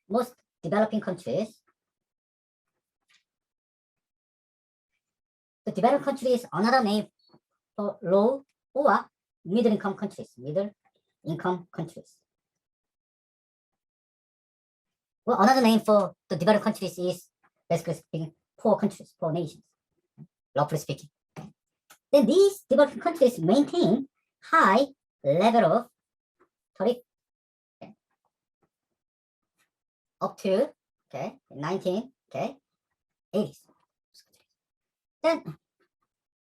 most developing countries, the developed countries, another name for low or middle income countries, middle income countries. Well, another name for the developed countries is basically speaking poor countries, poor nations, roughly speaking. Then these developing countries maintain high level of tariff up to 1980s. Then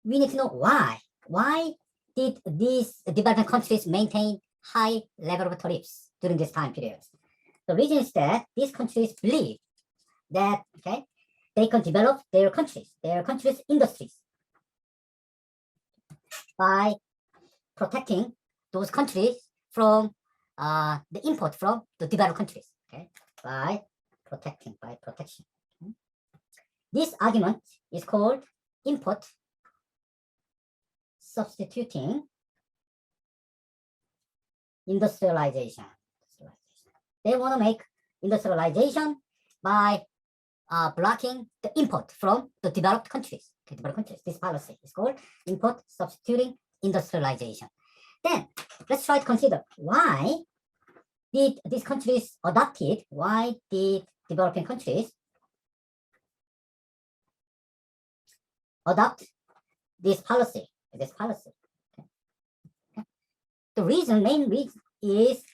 we need to know why. Why did these developing countries maintain high level of tariffs during this time period? The reason is that these countries believe that they can develop their countries' industries by protecting those countries from the import from the developed countries. By protection. This argument is called import substituting industrialization. They want to make industrialization by blocking the import from the developed countries. This policy is called import substituting industrialization. Then let's try to consider why did these countries adopted? Why did developing countries adopt this policy? The main reason is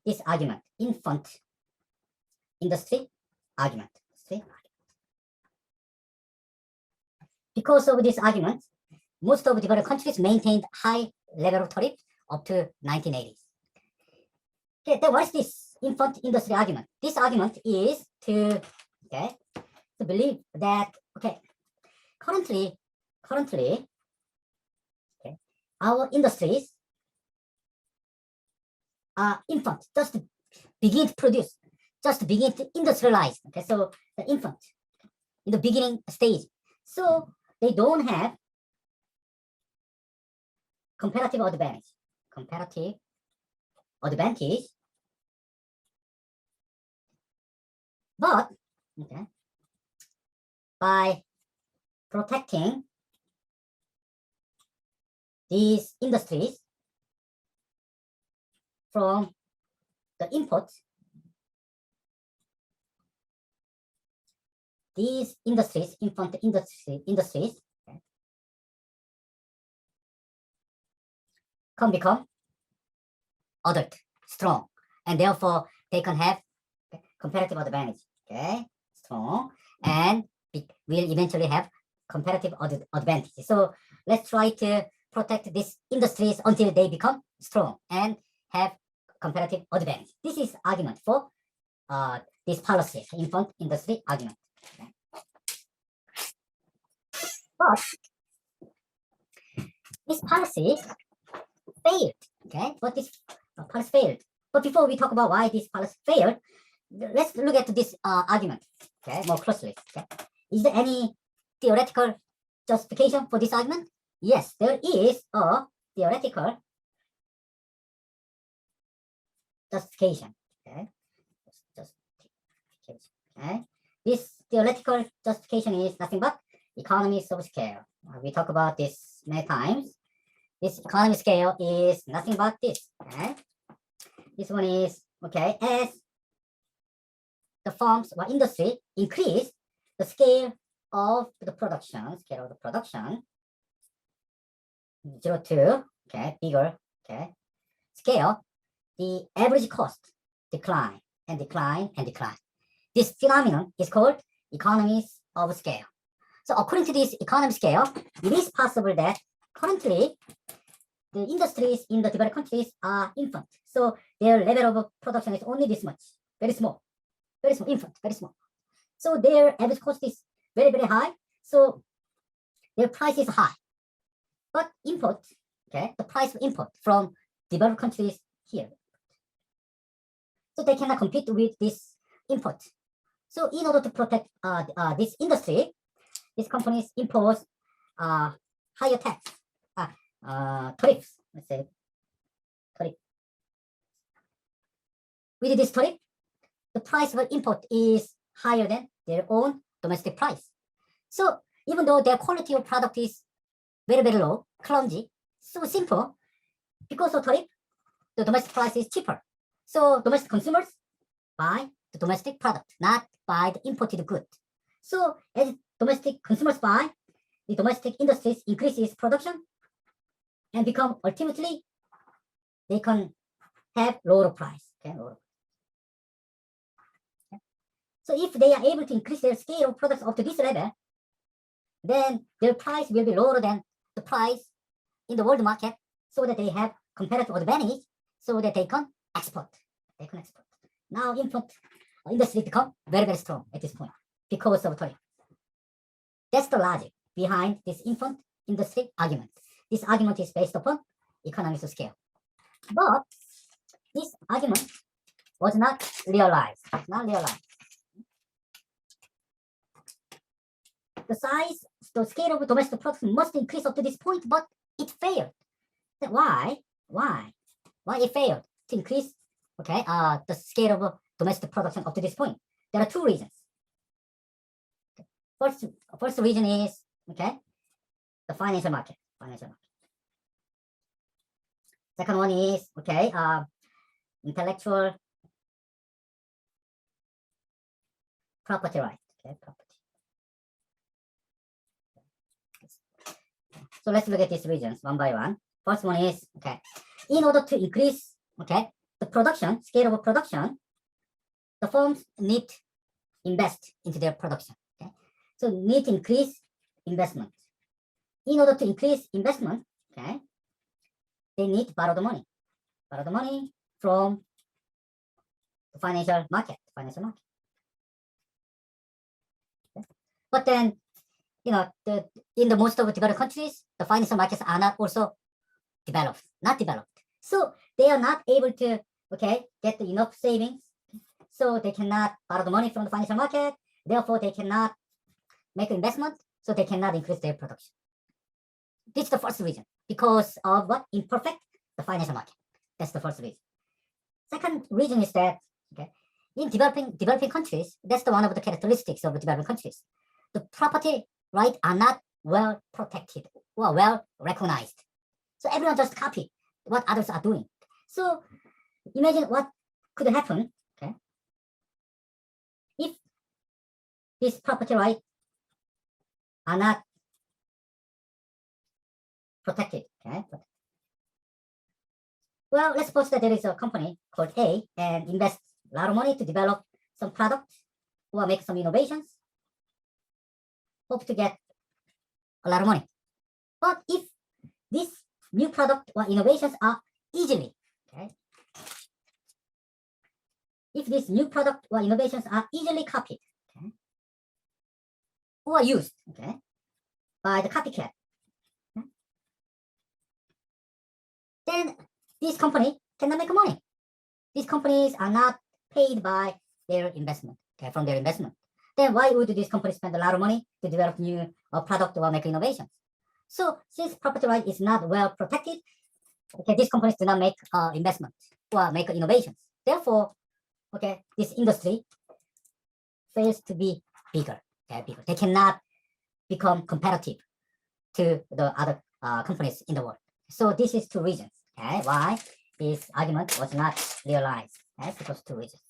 this argument, infant industry argument. Because of this argument, most of the developed countries maintained high level of tariff up to 1980s. Then what is this infant industry argument? This argument is to believe that currently our industries are infant, just begin to produce, just begin to industrialize. So the infant in the beginning stage, so they don't have comparative advantage. But by protecting these industries from the import, these industries, infant industries, can become adult, strong, and therefore they can have comparative advantage, strong, and will eventually have comparative advantage. So let's try to protect these industries until they become strong and have comparative advantage. This is argument for this policy, infant industry argument. But this policy failed. But this policy failed. But before we talk about why this policy failed, let's look at this argument more closely. Is there any theoretical justification for this argument? Yes, there is a theoretical justification. This theoretical justification is nothing but economies of scale. We talk about this many times. This economy scale is nothing but this. This one is as the firms or industry increase the scale of the production, 0 to bigger scale, the average cost decline. This phenomenon is called economies of scale. So according to this economy scale, it is possible that currently the industries in the developed countries are infant. So their level of production is only this much, very small, infant, very small. So their average cost is very, very high. So their price is high. But import, the price of import from developed countries here. So they cannot compete with this import. So in order to protect this industry, these companies impose higher tax, tariffs, let's say, tariff. With this tariff, the price of import is higher than their own domestic price. So even though their quality of product is very, very low, clumsy, so simple, because of tariff, the domestic price is cheaper. So domestic consumers buy the domestic product, not buy the imported good. So as domestic consumers buy, the domestic industries increases production and become ultimately they can have lower price. Okay, lower. Okay. So if they are able to increase their scale of products up to this level, then their price will be lower than the price in the world market, so that they have competitive advantage, so that they can export. They can export. Now import industry become very, very strong at this point because of tariff. That's the logic behind this infant industry argument. This argument is based upon economies of scale. But this argument was not realized. Not realized. The size, the scale of domestic production must increase up to this point, but it failed. Why? Why it failed to increase? Okay, the scale of domestic production up to this point. There are two reasons. First reason is, okay, the financial market. Second one is, okay, intellectual property right. Okay, property. So let's look at these reasons one by one. First one is, okay, in order to increase, okay, the production, scale of production, the firms need to invest into their production. Okay, so need to increase investment. In order to increase investment, okay, they need to borrow the money from the financial market. Okay. But then, you know, in the most of the developed countries, the financial markets are not also not developed. So they are not able to, okay, get enough savings. So they cannot borrow the money from the financial market. Therefore, they cannot make investment. So they cannot increase their production. This is the first reason, because of what? Imperfect, the financial market. That's the first reason. Second reason is that, okay, in developing countries, that's the one of the characteristics of the developing countries. The property rights are not well protected or well recognized. So everyone just copy what others are doing. So imagine what could happen, okay, if these property rights are not protected. Okay. Well, let's suppose that there is a company called A and invests a lot of money to develop some products or make some innovations, hope to get a lot of money. But if this new product or innovations are easily, okay, if this new product or innovations are easily copied, okay, or used, okay, by the copycat, okay, then this company cannot make money. These companies are not paid by their investment, okay, from their investment. Then why would this company spend a lot of money to develop new product or make innovations? So since property right is not well protected, okay, these companies do not make investment or make innovations. Therefore, okay, this industry fails to be bigger. Okay, bigger. They cannot become competitive to the other companies in the world. So this is two reasons. Okay, why this argument was not realized. Okay, because two reasons.